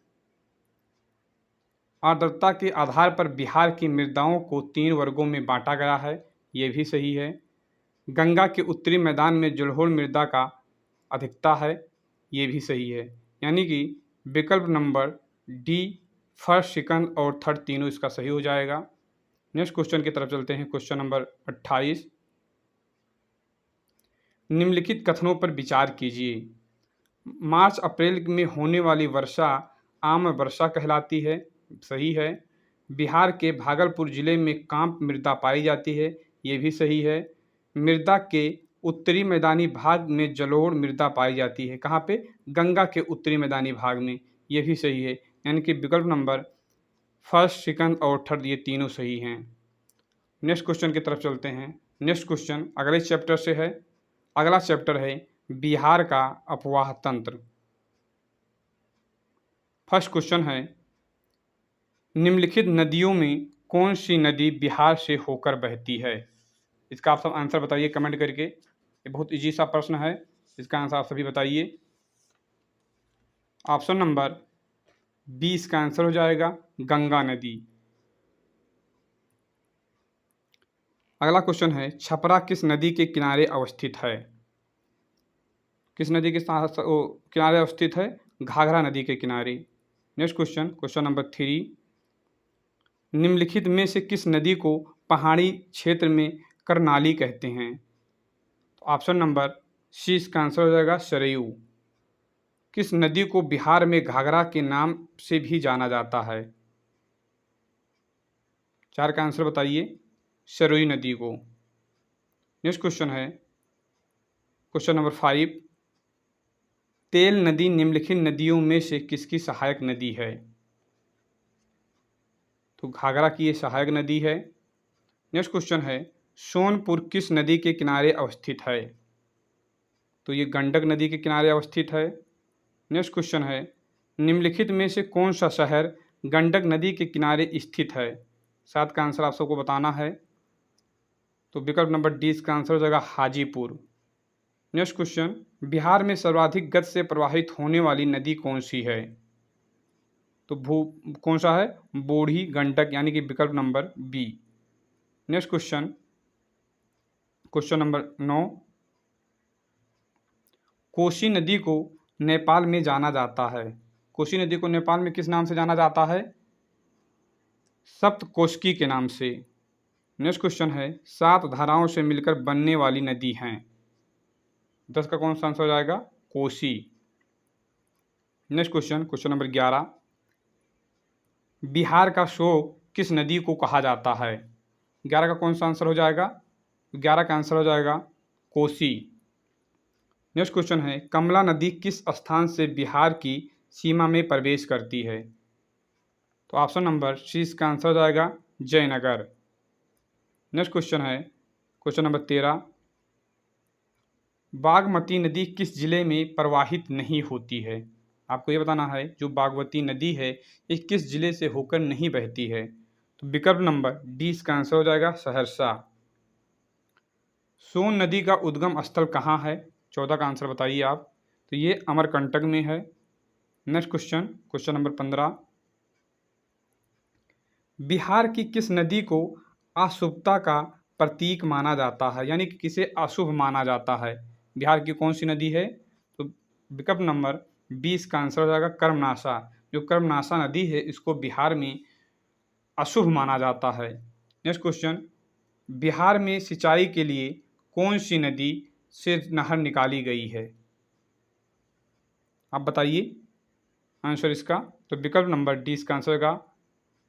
आर्द्रता के आधार पर बिहार की मृदाओं को 3 वर्गों में बांटा गया है। ये भी सही है। गंगा के उत्तरी मैदान में जलोढ़ मृदा का अधिकता है। ये भी सही है। यानी कि विकल्प नंबर डी फर्स्ट, सेकंड और थर्ड तीनों इसका सही हो जाएगा। नेक्स्ट क्वेश्चन की तरफ चलते हैं। क्वेश्चन नंबर 28, निम्नलिखित कथनों पर विचार कीजिए। मार्च अप्रैल में होने वाली वर्षा आम वर्षा कहलाती है। सही है। बिहार के भागलपुर जिले में कांप मृदा पाई जाती है। ये भी सही है। मृदा के उत्तरी मैदानी भाग में जलोढ़ मृदा पाई जाती है। कहाँ पे? गंगा के उत्तरी मैदानी भाग में। ये भी सही है। यानी कि विकल्प नंबर फर्स्ट, सेकंड और थर्ड ये तीनों सही हैं। नेक्स्ट क्वेश्चन की तरफ चलते हैं। नेक्स्ट क्वेश्चन अगले चैप्टर से है। अगला चैप्टर है बिहार का अपवाह तंत्र। फर्स्ट क्वेश्चन है, निम्नलिखित नदियों में कौन सी नदी बिहार से होकर बहती है? इसका आप सब आंसर बताइए कमेंट करके। ये बहुत इजी सा प्रश्न है। इसका आंसर आप सभी बताइए। ऑप्शन नंबर बी इसका आंसर हो जाएगा, गंगा नदी। अगला क्वेश्चन है, छपरा किस नदी के किनारे अवस्थित है? किस नदी के किनारे अवस्थित है? घाघरा नदी के किनारे। नेक्स्ट क्वेश्चन, क्वेश्चन नंबर 3, निम्नलिखित में से किस नदी को पहाड़ी क्षेत्र में करनाली कहते हैं? तो ऑप्शन नंबर सी इसका आंसर हो जाएगा, सरयू। किस नदी को बिहार में घाघरा के नाम से भी जाना जाता है? 4 का आंसर बताइए। सरयू नदी को। नेक्स्ट क्वेश्चन है क्वेश्चन नंबर 5, तेल नदी निम्नलिखित नदियों में से किसकी सहायक नदी है? तो घाघरा की ये सहायक नदी है। नेक्स्ट क्वेश्चन है, सोनपुर किस नदी के किनारे अवस्थित है? तो ये गंडक नदी के किनारे अवस्थित है। नेक्स्ट क्वेश्चन है, निम्नलिखित में से कौन सा शहर गंडक नदी के किनारे स्थित है? 7 का आंसर आप सबको बताना है। तो विकल्प नंबर डी इसका आंसर हो जाएगा, हाजीपुर। नेक्स्ट क्वेश्चन, बिहार में सर्वाधिक गति से प्रवाहित होने वाली नदी कौन सी है? तो कौन सा है? बूढ़ी गंडक, यानी कि विकल्प number B. Next question, question number 9, Kosi नदी को नेपाल में जाना जाता है। कोसी नदी को नेपाल में किस नाम से जाना जाता है? सप्तकोशी के नाम से। नेक्स्ट क्वेश्चन है, 7 धाराओं से मिलकर बनने वाली नदी हैं। 10 का कौन सा आंसर हो जाएगा? Kosi. Next question, question number 11, Bihar का शोक किस नदी को कहा जाता है? 11 का कौन सा आंसर हो जाएगा? 11 का आंसर हो जाएगा, कोसी। नेक्स्ट क्वेश्चन है, कमला नदी किस स्थान से बिहार की सीमा में प्रवेश करती है? तो ऑप्शन नंबर सी इसका आंसर हो जाएगा, जयनगर। नेक्स्ट क्वेश्चन है क्वेश्चन नंबर 13, बागमती नदी किस जिले में प्रवाहित नहीं होती है? आपको ये बताना है जो बागमती नदी है ये किस जिले से होकर नहीं बहती है? तो विकल्प नंबर डी इसका आंसर हो जाएगा, सहरसा। सोन नदी का उद्गम स्थल कहाँ है? 14 का आंसर बताइए आप। तो ये अमरकंटक में है। Next question, question number 15। Bihar की किस नदी को अशुभता का प्रतीक माना जाता है, यानी कि किसे अशुभ माना जाता है? बिहार की कौन सी नदी है? तो विकल्प नंबर 20 का आंसर हो जाएगा कर्मनाशा। जो कर्मनाशा नदी है इसको बिहार में अशुभ माना जाता है। नेक्स्ट क्वेश्चन, बिहार में सिंचाई के लिए कौन सी नदी से नहर निकाली गई है? आप बताइए आंसर इसका। तो विकल्प नंबर डी इसका आंसर होगा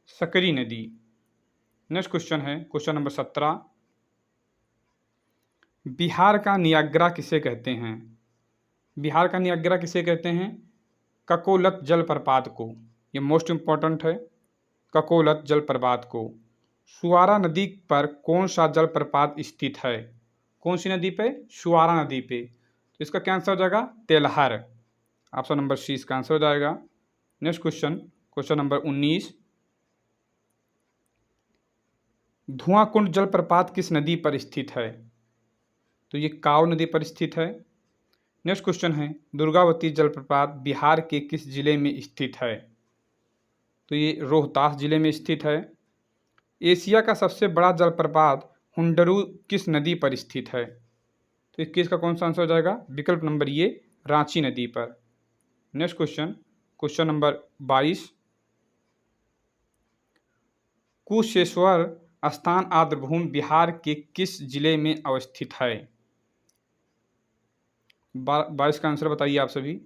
सकरी नदी। नेक्स्ट क्वेश्चन है क्वेश्चन नंबर 17। बिहार का नियाग्रा किसे कहते हैं? बिहार का नियाग्रा किसे कहते हैं? ककोलत जलप्रपात को। ये मोस्ट इम्पॉर्टेंट है, ककोलत जलप्रपात को। सुवारा नदी पर कौन सा जलप्रपात स्थित है? कौन सी नदी पे? सुवारा नदी पे। तो इसका क्या आंसर हो जाएगा? तेलहर। ऑप्शन नंबर सी इसका आंसर हो जाएगा। Next question, question number 19। धुआंकुंड जलप्रपात किस नदी पर स्थित है? तो ये काव नदी पर स्थित है। नेक्स्ट क्वेश्चन है दुर्गावती जलप्रपात बिहार के किस जिले में स्थित है? तो ये रोहतास जिले में स्थित है। एशिया का सबसे बड़ा जलप्रपात हुंडरू किस नदी पर स्थित है? तो 21 का कौन सा आंसर हो जाएगा? विकल्प नंबर ये रांची नदी पर। Next question, question number 22। Kusheshwar स्थान आर्द्रभूमि बिहार के किस जिले में अवस्थित है? 22 का आंसर बताइए आप सभी।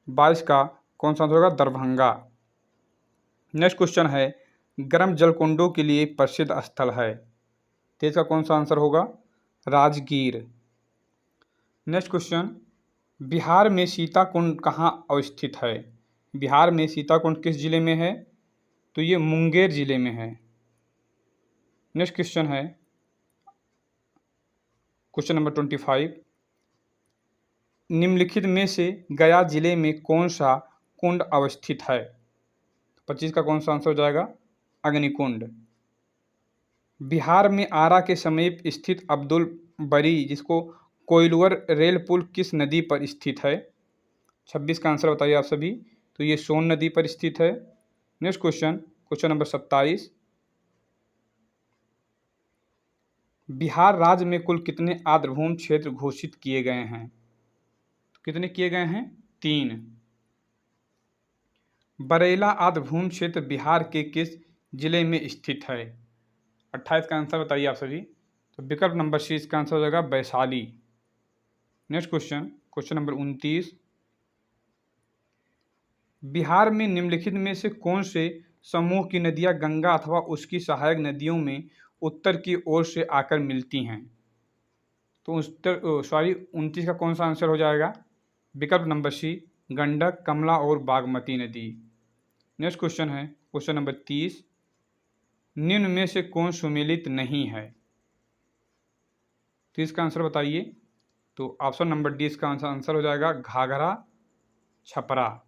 22 का कौन सा आंसर होगा? दरभंगा। नेक्स्ट क्वेश्चन है गर्म जलकुंडों के लिए प्रसिद्ध स्थल है, तो इसका कौन सा आंसर होगा? राजगीर। नेक्स्ट क्वेश्चन, बिहार में सीताकुंड कहाँ अवस्थित है? बिहार में सीताकुंड किस जिले में है? तो ये मुंगेर जिले में है। नेक्स्ट क्वेश्चन है क्वेश्चन नंबर 25। निम्नलिखित में से गया जिले में कौन सा कुंड अवस्थित है? 25 का कौन सा आंसर हो जाएगा? अग्निकुंड। बिहार में आरा के समीप स्थित अब्दुल बरी जिसको कोइलवर रेल पुल किस नदी पर स्थित है? 26 का आंसर बताइए आप सभी। तो ये सोन नदी पर स्थित है। Next question, question number 27। Bihar राज्य में कुल कितने आर्द्रभूमि क्षेत्र घोषित किए गए हैं? तो कितने किए गए हैं? 3। बरेला आर्द्रभूमि क्षेत्र बिहार के किस जिले में स्थित है? 28 का आंसर बताइए आप सभी। तो विकल्प नंबर सी इसका आंसर हो जाएगा Vaishali. Next question, question number 29। Bihar में निम्नलिखित में से कौन से समूह की नदियां गंगा अथवा उसकी सहायक नदियों में उत्तर की ओर से आकर मिलती हैं? तो 29 का कौन सा आंसर हो जाएगा? विकल्प नंबर सी गंडक, कमला और बागमती नदी। नेक्स्ट क्वेश्चन है क्वेश्चन नंबर 30। निम्न में से कौन सुमेलित नहीं है? तो इसका आंसर बताइए। तो ऑप्शन नंबर डी इसका आंसर हो जाएगा घाघरा, छपरा।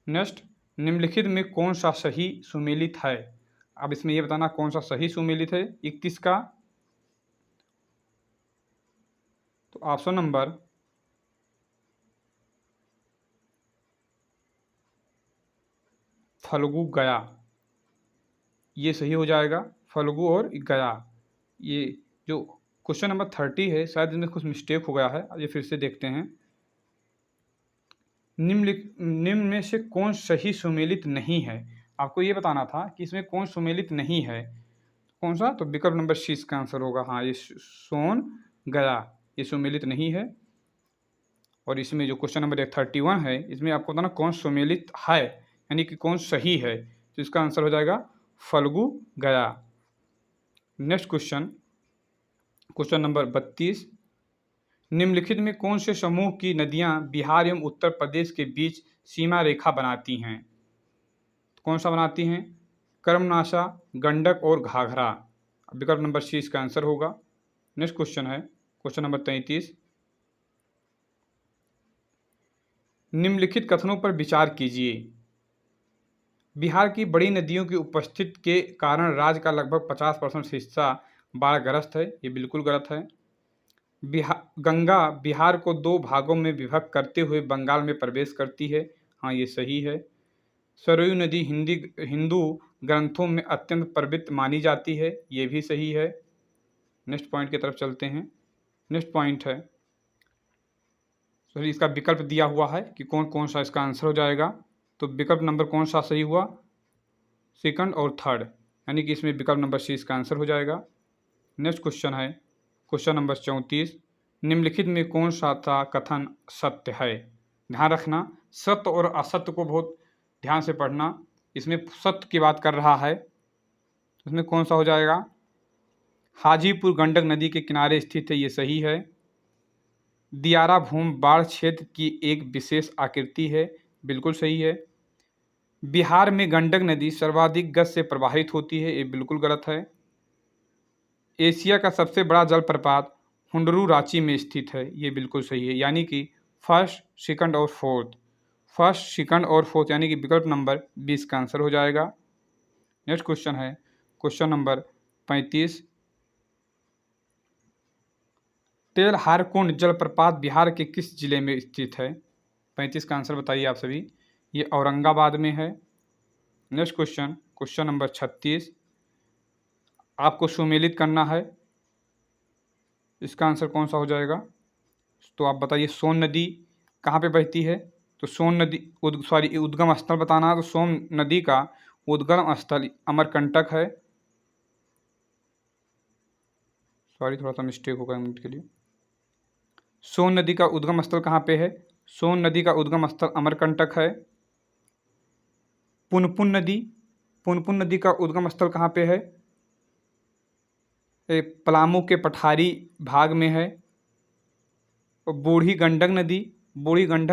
नेक्स्ट, निम्नलिखित में कौन सा सही सुमेलित है? अब इसमें यह बताना कौन सा सही सुमेलित है। 31 का, तो ऑप्शन नंबर फल्गु गया, ये सही हो जाएगा। फल्गु और गया। ये जो क्वेश्चन नंबर 30 है शायद इसमें कुछ मिस्टेक हो गया है, ये फिर से देखते हैं। निम्न में से कौन सही सुमेलित नहीं है? आपको ये बताना था कि इसमें कौन सुमेलित नहीं है। कौन सा? तो विकल्प नंबर सी इसका आंसर होगा। हाँ, ये सोन गया ये सुमेलित नहीं है। और इसमें जो क्वेश्चन नंबर 31 है इसमें आपको बताना कौन सुमेलित है, यानी कि कौन सही है। तो इसका आंसर हो जाएगा फल्गु गया। Next question, question number 32। निम्नलिखित में कौन से समूह की नदियां बिहार एवं उत्तर प्रदेश के बीच सीमा रेखा बनाती हैं? कौन सा बनाती हैं? कर्मनाशा, गंडक और घाघरा। विकल्प नंबर सी इसका आंसर होगा। नेक्स्ट क्वेश्चन है क्वेश्चन नंबर 33। निम्नलिखित कथनों पर विचार कीजिए। बिहार की बड़ी नदियों की उपस्थिति के कारण राज्य का लगभग 50% हिस्सा बाढ़ग्रस्त है, ये बिल्कुल गलत है। गंगा बिहार को 2 भागों में विभक्त करते हुए बंगाल में प्रवेश करती है, हाँ ये सही है। सरयू नदी हिंदू ग्रंथों में अत्यंत पवित्र मानी जाती है, ये भी सही है। नेक्स्ट पॉइंट की तरफ चलते हैं। नेक्स्ट पॉइंट है, सॉरी इसका विकल्प दिया हुआ है कि कौन कौन सा इसका आंसर हो जाएगा। तो विकल्प नंबर कौन सा सही हुआ, सेकंड और थर्ड, यानी कि इसमें विकल्प नंबर सी इसका आंसर हो जाएगा। नेक्स्ट क्वेश्चन है क्वेश्चन नंबर 34, निम्नलिखित में कौन सा था कथन सत्य है। ध्यान रखना, सत्य और असत्य को बहुत ध्यान से पढ़ना। इसमें सत्य की बात कर रहा है, इसमें कौन सा हो जाएगा। हाजीपुर गंडक नदी के किनारे स्थित है, ये सही है। दियारा भूमि बाढ़ क्षेत्र की एक विशेष आकृति है, बिल्कुल सही है। बिहार में गंडक नदी सर्वाधिक गति से प्रवाहित होती है, ये बिल्कुल गलत है। एशिया का सबसे बड़ा जलप्रपात हुंडरू रांची में स्थित है, ये बिल्कुल सही है। यानी कि फर्स्ट, सेकंड और फोर्थ, फर्स्ट, सेकंड और फोर्थ, यानी कि विकल्प नंबर 20 का आंसर हो जाएगा। नेक्स्ट क्वेश्चन है क्वेश्चन नंबर 35, तेलहारकुंड जलप्रपात बिहार के किस जिले में स्थित है। 35 का आंसर बताइए आप सभी। ये औरंगाबाद में है। नेक्स्ट क्वेश्चन क्वेश्चन नंबर 36, आपको सुमेलित करना है, इसका आंसर कौन सा हो जाएगा। तो आप बताइए सोन नदी कहाँ पे बहती है। तो सोन नदी उद्गम स्थल बताना है। तो सोन नदी का उद्गम स्थल अमरकंटक है। सॉरी थोड़ा सा मिस्टेक होगा एक मिनट के लिए। सोन नदी का उद्गम स्थल कहाँ पे है। सोन नदी का उद्गम स्थल अमरकंटक है। पुनपुन नदी का उद्गम स्थल कहाँ पे है। पलामू के पठारी भाग में है। और बूढ़ी गंडक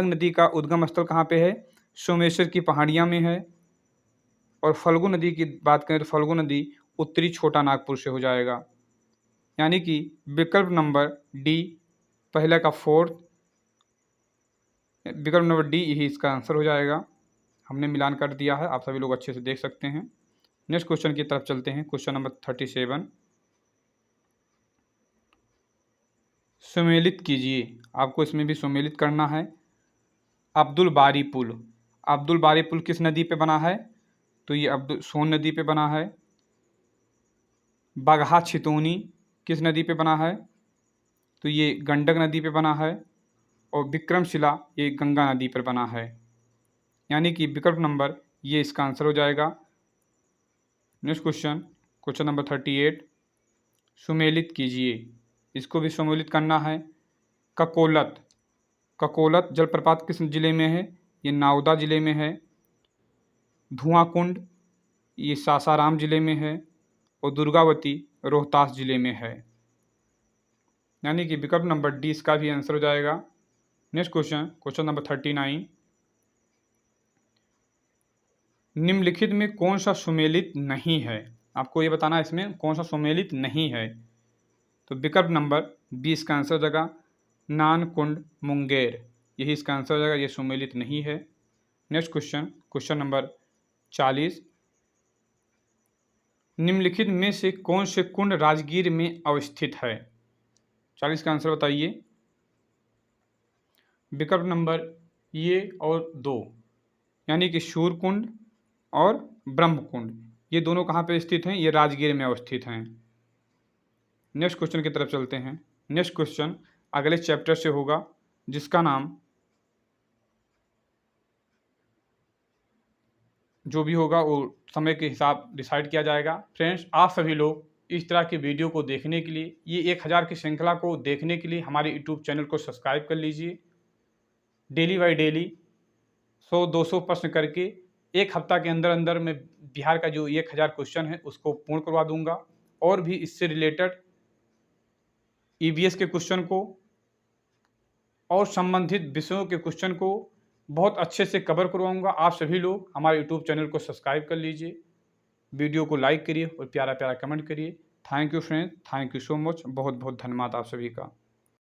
नदी का उद्गम स्थल कहाँ पे है। सोमेश्वर की पहाड़ियाँ में है। और फल्गु नदी की बात करें तो फल्गु नदी उत्तरी छोटा नागपुर से हो जाएगा। यानी कि विकल्प नंबर डी पहले का फोर्थ, विकल्प नंबर डी यही इसका आंसर हो जाएगा। हमने मिलान कर दिया है, आप सभी लोग अच्छे से देख सकते हैं। नेक्स्ट क्वेश्चन की तरफ चलते हैं। क्वेश्चन नंबर 37, सुमेलित कीजिए। आपको इसमें भी सुमेलित करना है। अब्दुल बारी पुल किस नदी पे बना है। तो ये सोन नदी पे बना है। बगहा छितौनी किस नदी पे बना है। तो ये गंडक नदी पे बना है। और विक्रमशिला ये गंगा नदी पर बना है। यानी कि विकल्प नंबर ये इसका आंसर हो जाएगा। नेक्स्ट क्वेश्चन नंबर 38, सुमेलित कीजिए। इसको भी सुमेलित करना है। ककोलत जलप्रपात किस जिले में है। ये नावदा जिले में है। धुआं कुंड ये सासाराम जिले में है। और दुर्गावती रोहतास जिले में है। यानी कि विकल्प नंबर डी इसका भी आंसर हो जाएगा। नेक्स्ट क्वेश्चन नंबर 39, निम्नलिखित में कौन सा सुमेलित नहीं है। आपको ये बताना है इसमें कौन सा सुमेलित नहीं है। तो विकल्प नंबर 20 का आंसर हो जाएगा नानकुंड मुंगेर, यही इसका आंसर हो जाएगा, ये सुमेलित नहीं है। नेक्स्ट क्वेश्चन नंबर 40, निम्नलिखित में से कौन से कुंड राजगीर में अवस्थित है। 40 का आंसर बताइए। विकल्प नंबर ये और 2, यानी कि शूरकुंड और ब्रह्मकुंड, ये दोनों कहाँ पे स्थित हैं। ये राजगीर में अवस्थित हैं। नेक्स्ट क्वेश्चन की तरफ चलते हैं। नेक्स्ट क्वेश्चन अगले चैप्टर से होगा, जिसका नाम जो भी होगा वो समय के हिसाब डिसाइड किया जाएगा। फ्रेंड्स, आप सभी लोग इस तरह की वीडियो को देखने के लिए, ये 1000 की श्रृंखला को देखने के लिए हमारे यूट्यूब चैनल को सब्सक्राइब कर लीजिए। डेली बाय डेली 100-200 प्रश्न करके एक हफ्ता के अंदर अंदर मैं बिहार का जो 1000 क्वेश्चन है उसको पूर्ण करवा दूंगा। और भी इससे रिलेटेड ईवीएस के क्वेश्चन को और संबंधित विषयों के क्वेश्चन को बहुत अच्छे से कवर करवाऊंगा। आप सभी लोग हमारे यूट्यूब चैनल को सब्सक्राइब कर लीजिए, वीडियो को लाइक करिए और प्यारा प्यारा कमेंट करिए। Thank you friends, thank you so much, बहुत बहुत धन्यवाद आप सभी का।